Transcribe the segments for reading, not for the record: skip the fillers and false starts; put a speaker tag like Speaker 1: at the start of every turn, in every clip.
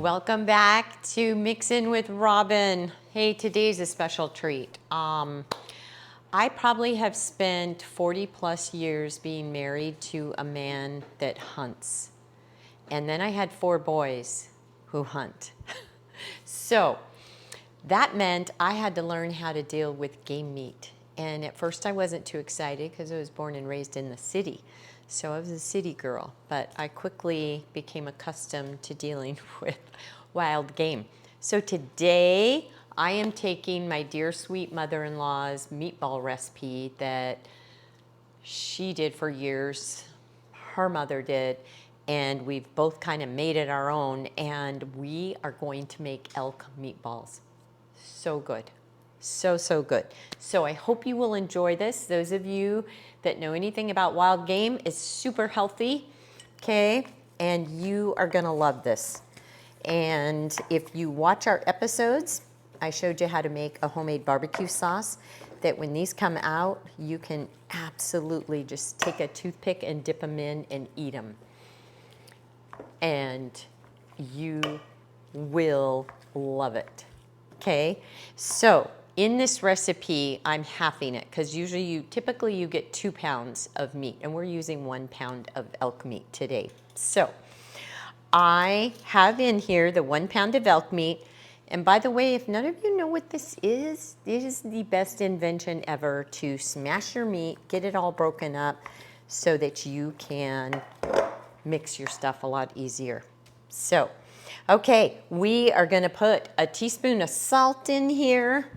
Speaker 1: Welcome back to Mixin with Robin. Hey, today's a special treat. I probably have spent 40 plus years being married to a man that hunts. And then I had 4 boys who hunt. So that meant I had to learn how to deal with game meat. And at first I wasn't too excited because I was born and raised in the city. So I was a city girl, but I quickly became accustomed to dealing with wild game. So today I am taking my dear sweet mother-in-law's meatball recipe that she did for years, her mother did, and we've both kind of made it our own, and we are going to make elk meatballs. So good. So good. So I hope you will enjoy this. Those of you that know anything about wild game, it's super healthy, okay? And you are gonna love this. And if you watch our episodes, I showed you how to make a homemade barbecue sauce that when these come out, you can absolutely just take a toothpick and dip them in and eat them. And you will love it, okay? So in this recipe, I'm halving it because usually typically you get 2 pounds of meat, and we're using 1 pound of elk meat today. So I have in here the 1 pound of elk meat. And by the way, if none of you know what this is, it is the best invention ever to smash your meat, get it all broken up so that you can mix your stuff a lot easier. So, okay, we are gonna put a teaspoon of salt in here.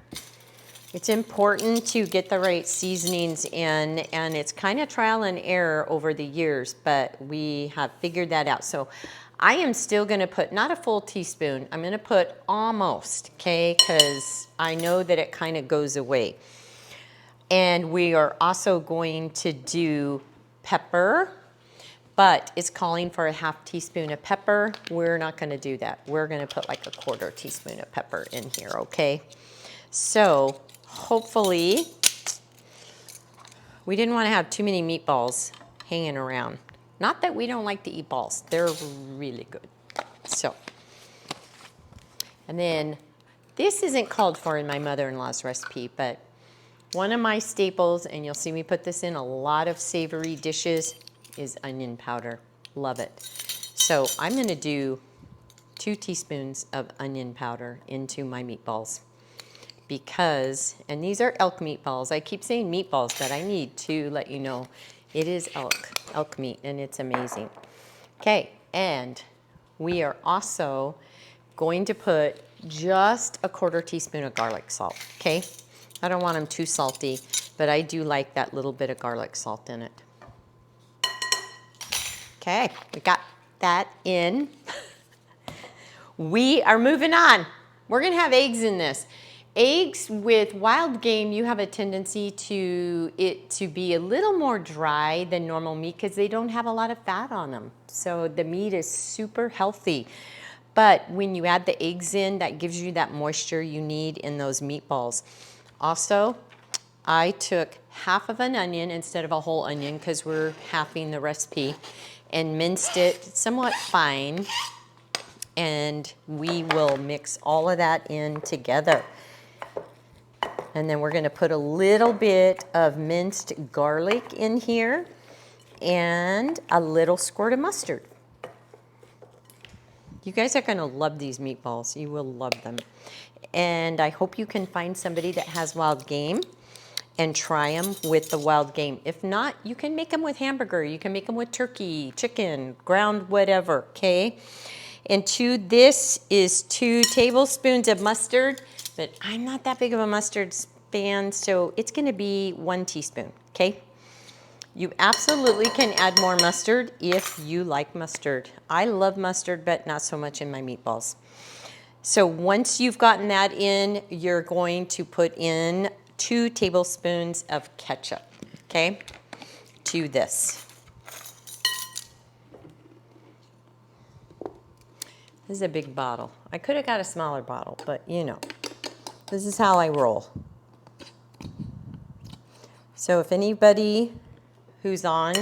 Speaker 1: It's important to get the right seasonings in, and it's kind of trial and error over the years, but we have figured that out. So I am still gonna put, not a full teaspoon, I'm gonna put almost, okay, because I know that it kind of goes away. And we are also going to do pepper, but it's calling for a half teaspoon of pepper. We're not gonna do that. We're gonna put like a 1/4 teaspoon of pepper in here, okay? So hopefully, we didn't wanna have too many meatballs hanging around. Not that we don't like to eat balls, they're really good. So, and then this isn't called for in my mother-in-law's recipe, but one of my staples, and you'll see me put this in a lot of savory dishes, is onion powder. Love it. So I'm gonna do 2 teaspoons of onion powder into my meatballs because, and these are elk meatballs. I keep saying meatballs, but I need to let you know it is elk meat, and it's amazing. Okay, and we are also going to put just a 1/4 teaspoon of garlic salt, okay? I don't want them too salty, but I do like that little bit of garlic salt in it. Okay, we got that in. We are moving on. We're gonna have eggs in this. Eggs with wild game, you have a tendency to it to be a little more dry than normal meat because they don't have a lot of fat on them. So the meat is super healthy. But when you add the eggs in, that gives you that moisture you need in those meatballs. Also, I took half of an onion instead of a whole onion because we're halving the recipe, and minced it somewhat fine, and we will mix all of that in together. And then we're gonna put a little bit of minced garlic in here and a little squirt of mustard. You guys are gonna love these meatballs. You will love them. And I hope you can find somebody that has wild game and try them with the wild game. If not, you can make them with hamburger. You can make them with turkey, chicken, ground whatever, okay? And this is 2 tablespoons of mustard, but I'm not that big of a mustard fan, so it's gonna be 1 teaspoon, okay? You absolutely can add more mustard if you like mustard. I love mustard, but not so much in my meatballs. So once you've gotten that in, you're going to put in 2 tablespoons of ketchup, okay, to this. This is a big bottle. I could have got a smaller bottle, but you know, this is how I roll. So if anybody who's on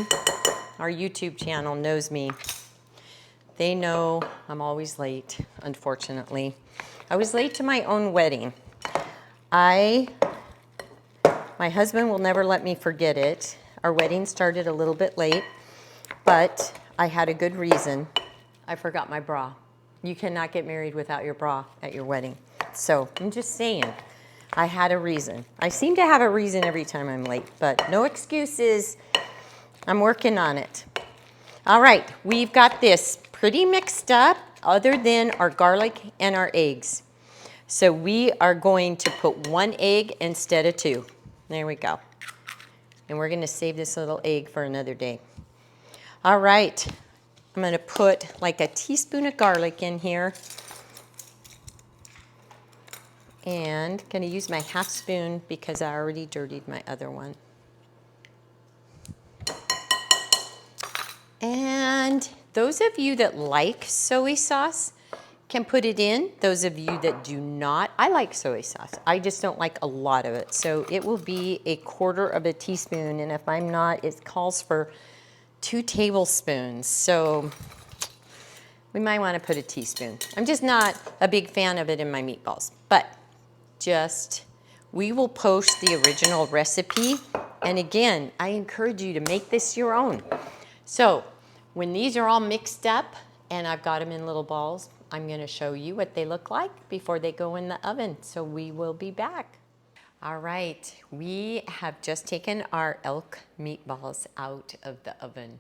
Speaker 1: our YouTube channel knows me, They know I'm always late, unfortunately. I was late to my own wedding. My husband will never let me forget it. Our wedding started a little bit late, but I had a good reason. I forgot my bra. You cannot get married without your bra at your wedding. So I'm just saying, I had a reason. I seem to have a reason every time I'm late, but no excuses. I'm working on it. All right, we've got this pretty mixed up other than our garlic and our eggs. So we are going to put 1 egg instead of 2. There we go. And we're gonna save this little egg for another day. All right, I'm gonna put like a teaspoon of garlic in here. And gonna use my 1/2 spoon because I already dirtied my other one. And those of you that like soy sauce can put it in. Those of you that do not, I like soy sauce. I just don't like a lot of it. So it will be 1/4 of a teaspoon. And if I'm not, it calls for 2 tablespoons. So we might want to put a teaspoon. I'm just not a big fan of it in my meatballs. But we will post the original recipe. And again, I encourage you to make this your own. So when these are all mixed up and I've got them in little balls, I'm going to show you what they look like before they go in the oven. So we will be back. All right, we have just taken our elk meatballs out of the oven.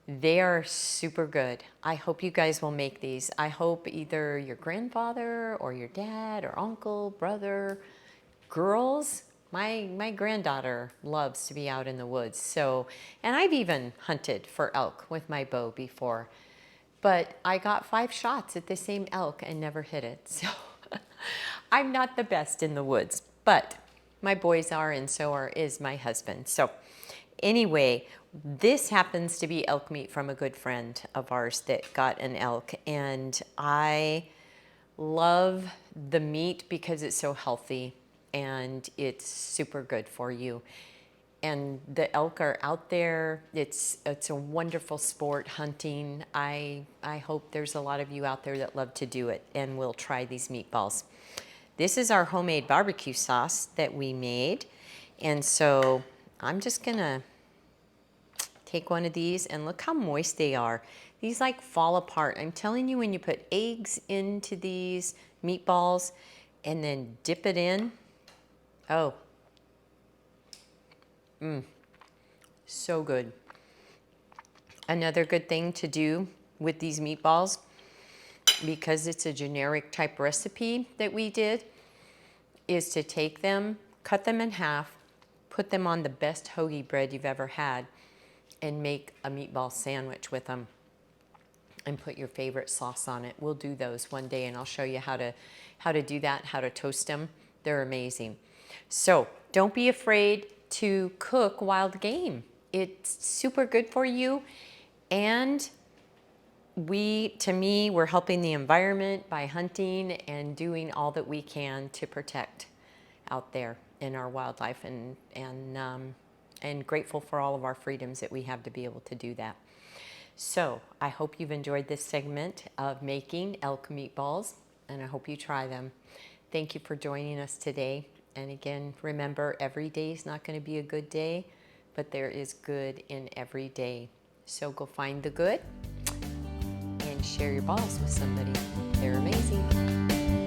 Speaker 1: They are super good. I hope you guys will make these. I hope either your grandfather or your dad or uncle, brother, girls. My granddaughter loves to be out in the woods. So, and I've even hunted for elk with my bow before. But I got 5 shots at the same elk and never hit it. So I'm not the best in the woods, but my boys are, and so is my husband. So anyway, this happens to be elk meat from a good friend of ours that got an elk. And I love the meat because it's so healthy and it's super good for you. And the elk are out there. It's a wonderful sport, hunting. I hope there's a lot of you out there that love to do it and will try these meatballs. This is our homemade barbecue sauce that we made. And so I'm just gonna take one of these and look how moist they are. These like fall apart. I'm telling you, when you put eggs into these meatballs and then dip it in, oh, so good. Another good thing to do with these meatballs, because it's a generic type recipe that we did, is to take them, cut them in half, put them on the best hoagie bread you've ever had, and make a meatball sandwich with them and put your favorite sauce on it. We'll do those one day and I'll show you how to do that, how to toast them. They're amazing. So don't be afraid to cook wild game. It's super good for you, and we're helping the environment by hunting and doing all that we can to protect out there in our wildlife, and grateful for all of our freedoms that we have to be able to do that. So I hope you've enjoyed this segment of making elk meatballs, and I hope you try them. Thank you for joining us today. And again, remember, every day is not going to be a good day, but there is good in every day. So go find the good and share your balls with somebody. They're amazing.